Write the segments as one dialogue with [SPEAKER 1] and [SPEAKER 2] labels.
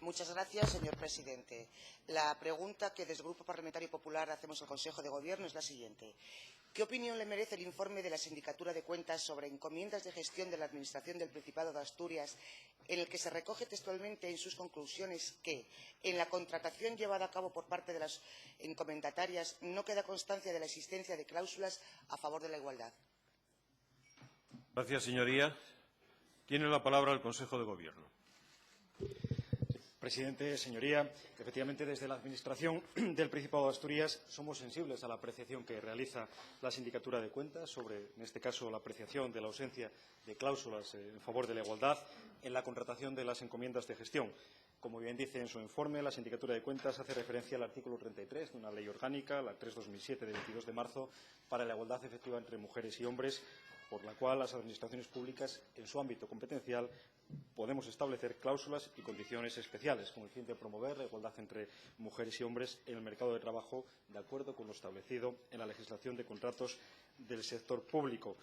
[SPEAKER 1] Muchas gracias, señor presidente. La pregunta que desde el Grupo Parlamentario Popular hacemos al Consejo de Gobierno es la siguiente. ¿Qué opinión le merece el informe de la Sindicatura de Cuentas sobre encomiendas de gestión de la Administración del Principado de Asturias, en el que se recoge textualmente en sus conclusiones que, en la contratación llevada a cabo por parte de las encomendatarias, no queda constancia de la existencia de cláusulas a favor de la igualdad?
[SPEAKER 2] Gracias, señoría. Tiene la palabra el Consejo de Gobierno.
[SPEAKER 3] Presidente, señoría, efectivamente, desde la Administración del Principado de Asturias somos sensibles a la apreciación que realiza la Sindicatura de Cuentas sobre, en este caso, la apreciación de la ausencia de cláusulas en favor de la igualdad en la contratación de las encomiendas de gestión. Como bien dice en su informe, la Sindicatura de Cuentas hace referencia al artículo 33 de una ley orgánica, la 3/2007, de 22 de marzo, para la igualdad efectiva entre mujeres y hombres, por la cual las administraciones públicas, en su ámbito competencial, podemos establecer cláusulas y condiciones especiales con el fin de promover la igualdad entre mujeres y hombres en el mercado de trabajo, de acuerdo con lo establecido en la legislación de contratos del sector público.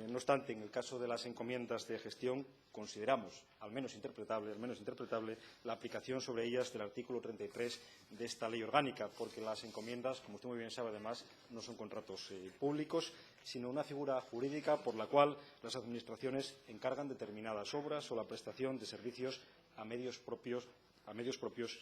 [SPEAKER 3] No obstante, en el caso de las encomiendas de gestión, consideramos al menos interpretable la aplicación sobre ellas del artículo 33 de esta ley orgánica, porque las encomiendas, como usted muy bien sabe, además, no son contratos públicos, sino una figura jurídica por la cual las administraciones encargan determinadas obras o la prestación de servicios a medios propios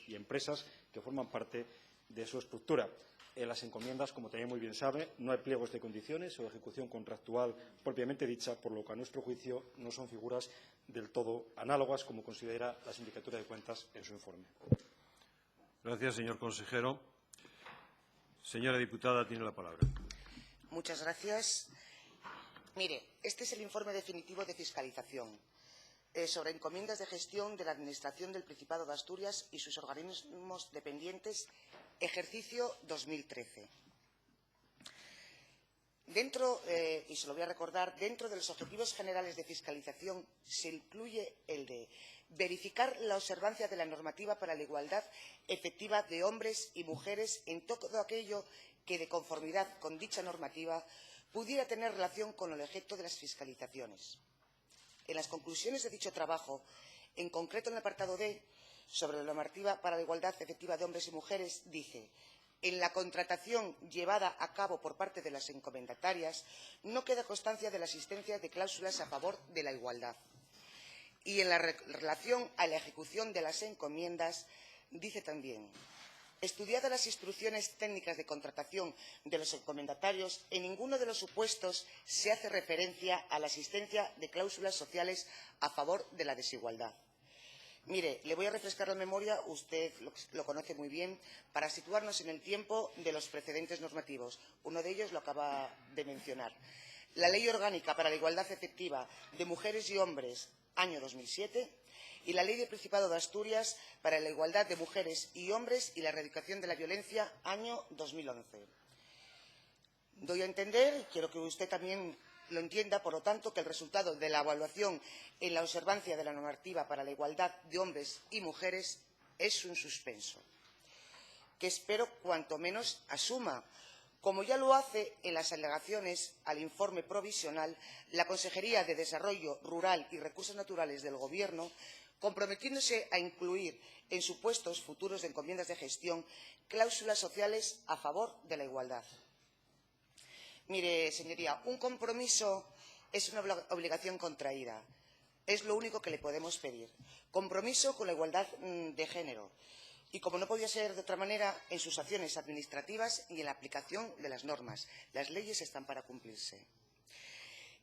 [SPEAKER 3] y empresas que forman parte de su estructura. En las encomiendas, como también muy bien sabe, no hay pliegos de condiciones o ejecución contractual propiamente dicha, por lo que, a nuestro juicio, no son figuras del todo análogas, como considera la Sindicatura de Cuentas en su informe.
[SPEAKER 2] Gracias, señor consejero. Señora diputada, tiene la palabra.
[SPEAKER 1] Muchas gracias. Mire, este es el informe definitivo de fiscalización sobre encomiendas de gestión de la Administración del Principado de Asturias y sus organismos dependientes, ejercicio 2013. Dentro, y se lo voy a recordar, dentro de los objetivos generales de fiscalización se incluye el de verificar la observancia de la normativa para la igualdad efectiva de hombres y mujeres en todo aquello que, de conformidad con dicha normativa, pudiera tener relación con el objeto de las fiscalizaciones. En las conclusiones de dicho trabajo, en concreto en el apartado D, sobre la normativa para la igualdad efectiva de hombres y mujeres, dice: en la contratación llevada a cabo por parte de las encomendatarias no queda constancia de la existencia de cláusulas a favor de la igualdad. Y en la relación a la ejecución de las encomiendas, dice también: estudiadas las instrucciones técnicas de contratación de los encomendatarios, en ninguno de los supuestos se hace referencia a la existencia de cláusulas sociales a favor de la desigualdad. Mire, le voy a refrescar la memoria, usted lo conoce muy bien, para situarnos en el tiempo de los precedentes normativos. Uno de ellos lo acaba de mencionar. La Ley Orgánica para la Igualdad Efectiva de Mujeres y Hombres, año 2007, y la Ley del Principado de Asturias para la Igualdad de Mujeres y Hombres y la Erradicación de la Violencia, año 2011. Doy a entender, y quiero que usted también lo entienda, por lo tanto, que el resultado de la evaluación en la observancia de la normativa para la igualdad de hombres y mujeres es un suspenso, que espero cuanto menos asuma, como ya lo hace en las alegaciones al informe provisional la Consejería de Desarrollo Rural y Recursos Naturales del Gobierno, comprometiéndose a incluir en supuestos futuros de encomiendas de gestión cláusulas sociales a favor de la igualdad. Mire, señoría, un compromiso es una obligación contraída. Es lo único que le podemos pedir. Compromiso con la igualdad de género. Y, como no podía ser de otra manera, en sus acciones administrativas y en la aplicación de las normas. Las leyes están para cumplirse.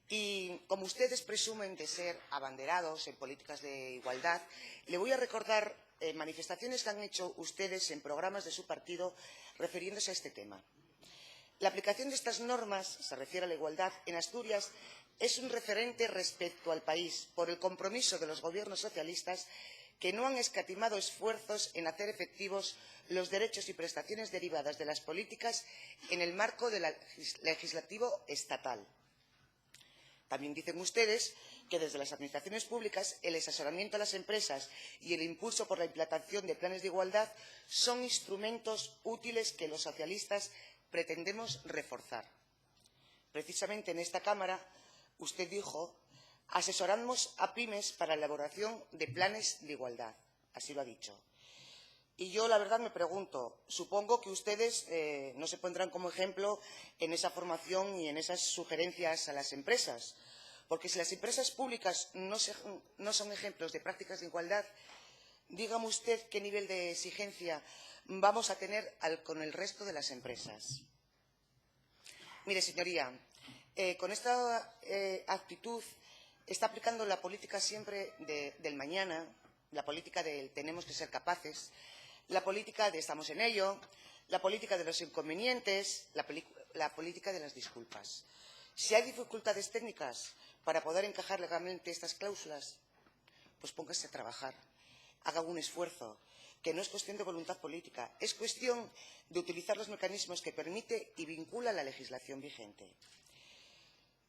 [SPEAKER 1] Y como ustedes presumen de ser abanderados en políticas de igualdad, le voy a recordar manifestaciones que han hecho ustedes en programas de su partido refiriéndose a este tema. La aplicación de estas normas, se refiere a la igualdad, en Asturias es un referente respecto al país por el compromiso de los gobiernos socialistas que no han escatimado esfuerzos en hacer efectivos los derechos y prestaciones derivadas de las políticas en el marco del legislativo estatal. También dicen ustedes que desde las administraciones públicas el asesoramiento a las empresas y el impulso por la implantación de planes de igualdad son instrumentos útiles que los socialistas pretendemos reforzar. Precisamente en esta Cámara usted dijo: asesoramos a pymes para la elaboración de planes de igualdad. Así lo ha dicho. Y yo, la verdad, me pregunto, supongo que ustedes no se pondrán como ejemplo en esa formación y en esas sugerencias a las empresas, porque si las empresas públicas no son ejemplos de prácticas de igualdad, dígame usted qué nivel de exigencia vamos a tener con el resto de las empresas. Mire, señoría, con esta actitud está aplicando la política siempre del mañana, la política del tenemos que ser capaces, la política de estamos en ello, la política de los inconvenientes, la política de las disculpas. Si hay dificultades técnicas para poder encajar legalmente estas cláusulas, pues póngase a trabajar, haga un esfuerzo, que no es cuestión de voluntad política, es cuestión de utilizar los mecanismos que permite y vincula la legislación vigente.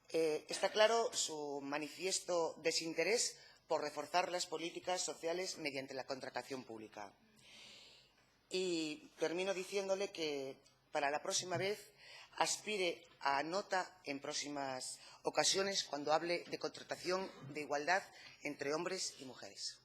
[SPEAKER 1] Está claro su manifiesto desinterés por reforzar las políticas sociales mediante la contratación pública. Y termino diciéndole que para la próxima vez aspire a nota en próximas ocasiones cuando hable de contratación de igualdad entre hombres y mujeres.